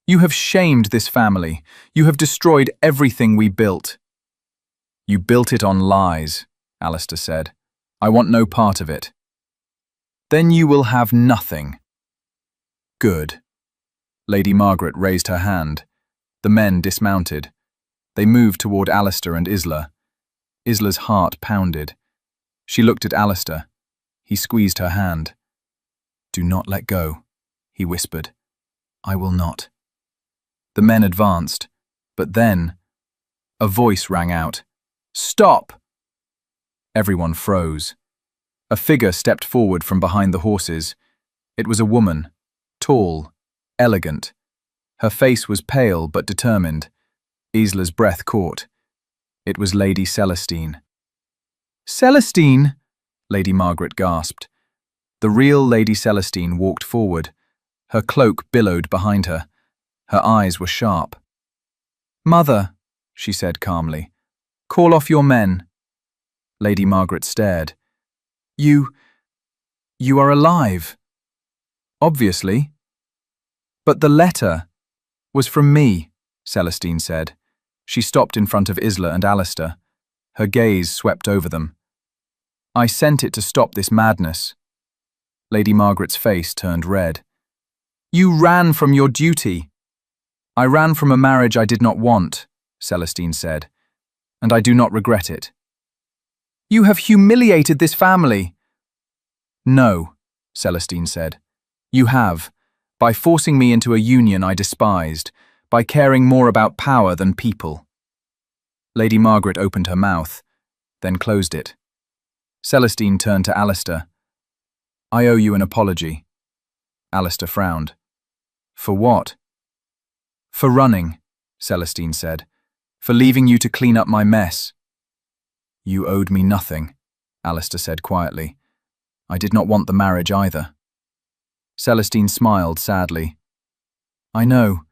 "You have shamed this family. You have destroyed everything we built." "You built it on lies," Alistair said. "I want no part of it." "Then you will have nothing." "Good." Lady Margaret raised her hand. The men dismounted. They moved toward Alistair and Isla. Isla's heart pounded. She looked at Alistair. He squeezed her hand. "Do not let go," he whispered. "I will not." The men advanced, but then a voice rang out. "Stop!" Everyone froze. A figure stepped forward from behind the horses. It was a woman, tall, elegant. Her face was pale but determined. Isla's breath caught. It was Lady Celestine. "Celestine!" Lady Margaret gasped. The real Lady Celestine walked forward. Her cloak billowed behind her. Her eyes were sharp. "Mother," she said calmly, "call off your men." Lady Margaret stared. You are alive." "Obviously." "But the letter was from me," Celestine said. She stopped in front of Isla and Alistair. Her gaze swept over them. "I sent it to stop this madness." Lady Margaret's face turned red. "You ran from your duty." "I ran from a marriage I did not want," Celestine said, "and I do not regret it." "You have humiliated this family." "No," Celestine said. "You have, by forcing me into a union I despised, by caring more about power than people." Lady Margaret opened her mouth, then closed it. Celestine turned to Alistair. "I owe you an apology." Alistair frowned. "For what?" "For running," Celestine said. "For leaving you to clean up my mess." "You owed me nothing," Alistair said quietly. "I did not want the marriage either." Celestine smiled sadly. "I know.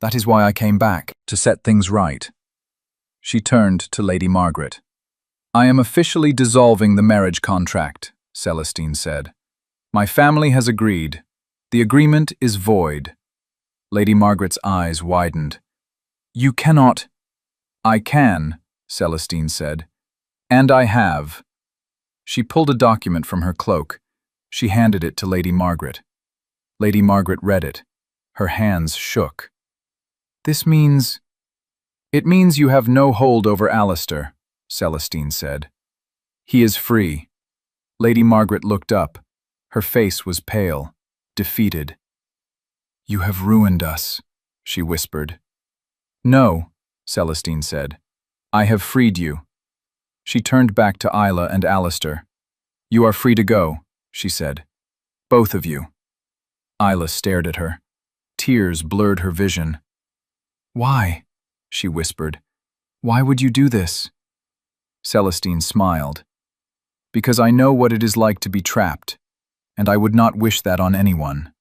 That is why I came back, to set things right." She turned to Lady Margaret. "I am officially dissolving the marriage contract," Celestine said. "My family has agreed. The agreement is void." Lady Margaret's eyes widened. "You cannot—" "I can," Celestine said. "And I have." She pulled a document from her cloak. She handed it to Lady Margaret. Lady Margaret read it. Her hands shook. "This means—" "It means you have no hold over Alistair," Celestine said. "He is free." Lady Margaret looked up. Her face was pale, defeated. "You have ruined us," she whispered. "No," Celestine said. "I have freed you." She turned back to Isla and Alistair. "You are free to go," she said. "Both of you." Isla stared at her. Tears blurred her vision. "Why?" she whispered. "Why would you do this?" Celestine smiled. "Because I know what it is like to be trapped, and I would not wish that on anyone."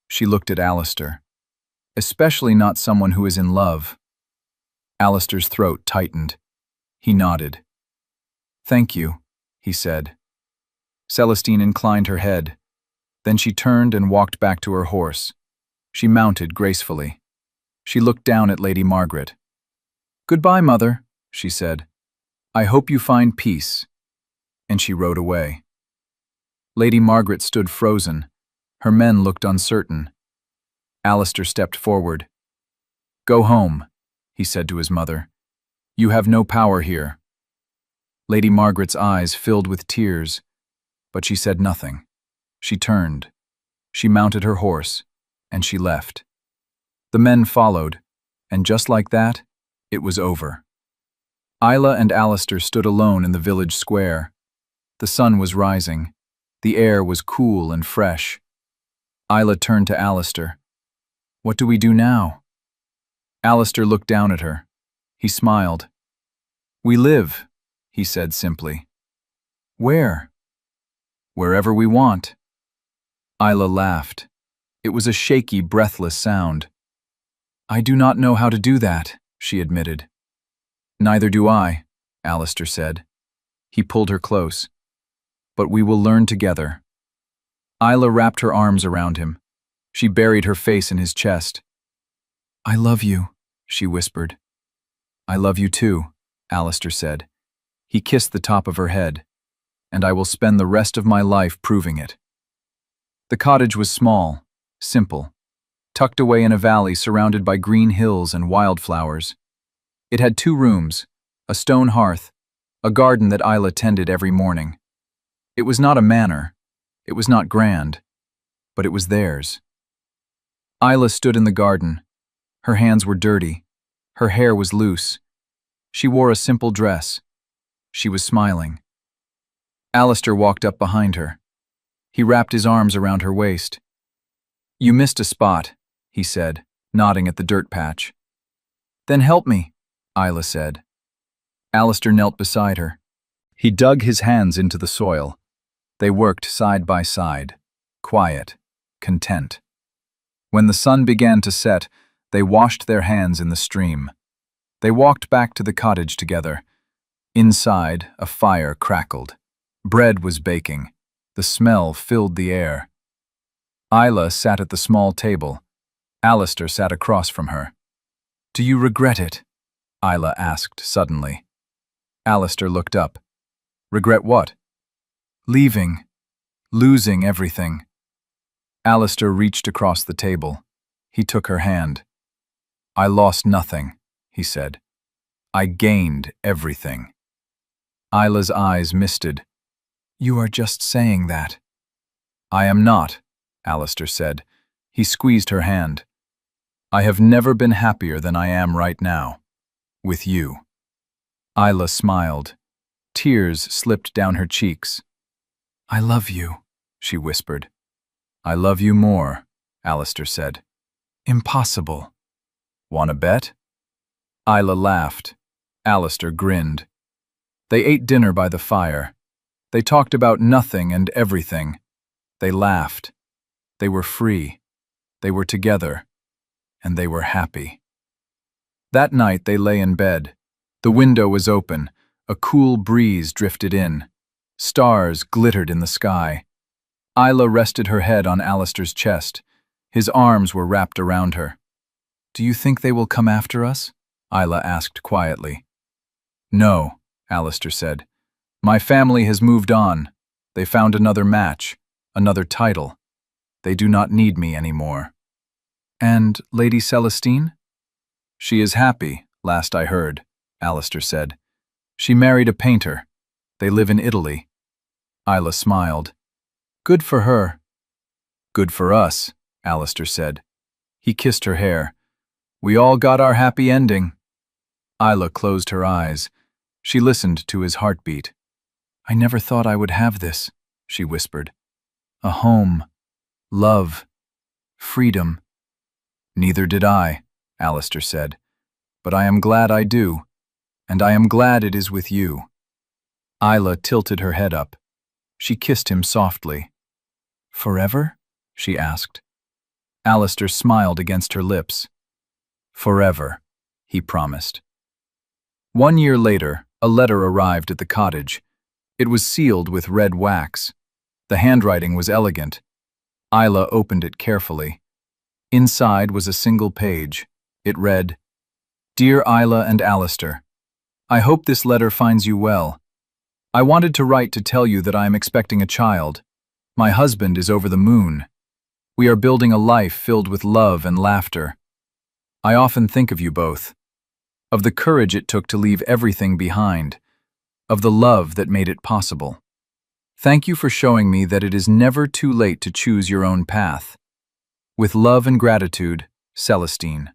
She looked at Alistair. especially not someone who is in love. Alistair's throat tightened. He nodded. "Thank you," he said. Celestine inclined her head. Then she turned and walked back to her horse. She mounted gracefully. She looked down at Lady Margaret. "Goodbye, Mother," she said. "I hope you find peace." And she rode away. Lady Margaret stood frozen. Her men looked uncertain. Alistair stepped forward. "Go home," he said to his mother. "You have no power here." Lady Margaret's eyes filled with tears, but she said nothing. She turned. She mounted her horse, and she left. The men followed, and just like that, it was over. Isla and Alistair stood alone in the village square. The sun was rising. The air was cool and fresh. Isla turned to Alistair. "What do we do now?" Alistair looked down at her. He smiled. "We live," he said simply. "Where?" "Wherever we want." Isla laughed. It was a shaky, breathless sound. "I do not know how to do that," she admitted. "Neither do I," Alistair said. He pulled her close. "But we will learn together." Isla wrapped her arms around him. She buried her face in his chest. "I love you," she whispered. "I love you too," Alistair said. He kissed the top of her head. "And I will spend the rest of my life proving it." The cottage was small, simple, tucked away in a valley surrounded by green hills and wildflowers. It had 2 rooms, a stone hearth, a garden that Isla tended every morning. It was not a manor. It was not grand, but it was theirs. Isla stood in the garden. Her hands were dirty. Her hair was loose. She wore a simple dress. She was smiling. Alistair walked up behind her. He wrapped his arms around her waist. "You missed a spot," he said, nodding at the dirt patch. "Then help me," Isla said. Alistair knelt beside her. He dug his hands into the soil. They worked side by side, quiet, content. When the sun began to set, they washed their hands in the stream. They walked back to the cottage together. Inside, a fire crackled. Bread was baking. The smell filled the air. Isla sat at the small table. Alistair sat across from her. "Do you regret it?" Isla asked suddenly. Alistair looked up. "Regret what?" "Leaving. Losing everything." Alistair reached across the table. He took her hand. "I lost nothing," he said. "I gained everything." Isla's eyes misted. "You are just saying that." "I am not," Alistair said. He squeezed her hand. "I have never been happier than I am right now. With you." Isla smiled. Tears slipped down her cheeks. "I love you," she whispered. "I love you more," Alistair said. "Impossible." "Wanna bet?" Isla laughed. Alistair grinned. They ate dinner by the fire. They talked about nothing and everything. They laughed. They were free. They were together. And they were happy. That night they lay in bed. The window was open. A cool breeze drifted in. Stars glittered in the sky. Isla rested her head on Alistair's chest. His arms were wrapped around her. "Do you think they will come after us?" Isla asked quietly. "No," Alistair said. "My family has moved on. They found another match, another title. They do not need me anymore." "And Lady Celestine?" "She is happy, last I heard," Alistair said. "She married a painter. They live in Italy." Isla smiled. "Good for her." "Good for us," Alistair said. He kissed her hair. "We all got our happy ending." Isla closed her eyes. She listened to his heartbeat. "I never thought I would have this," she whispered. "A home, love, freedom." "Neither did I," Alistair said. "But I am glad I do, and I am glad it is with you." Isla tilted her head up. She kissed him softly. "Forever?" she asked. Alistair smiled against her lips. Forever, he promised. 1 year later, a letter arrived at the cottage. It was sealed with red wax. The handwriting was elegant. Isla opened it carefully. Inside was a single page. It read, "Dear Isla and Alistair, I hope this letter finds you well. I wanted to write to tell you that I am expecting a child. My husband is over the moon. We are building a life filled with love and laughter. I often think of you both, of the courage it took to leave everything behind, of the love that made it possible. Thank you for showing me that it is never too late to choose your own path. With love and gratitude, Celestine."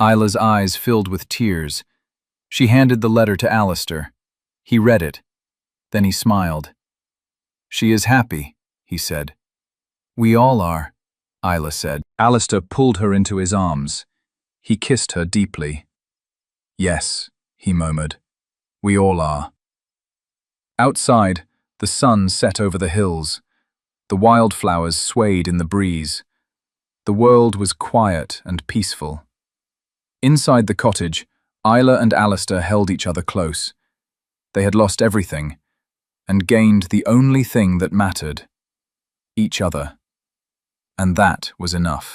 Isla's eyes filled with tears. She handed the letter to Alistair. He read it. Then he smiled. "She is happy," he said. "We all are," Isla said. Alistair pulled her into his arms. He kissed her deeply. "Yes," he murmured. "We all are." Outside, the sun set over the hills. The wildflowers swayed in the breeze. The world was quiet and peaceful. Inside the cottage, Isla and Alistair held each other close. They had lost everything, and gained the only thing that mattered: each other. And that was enough.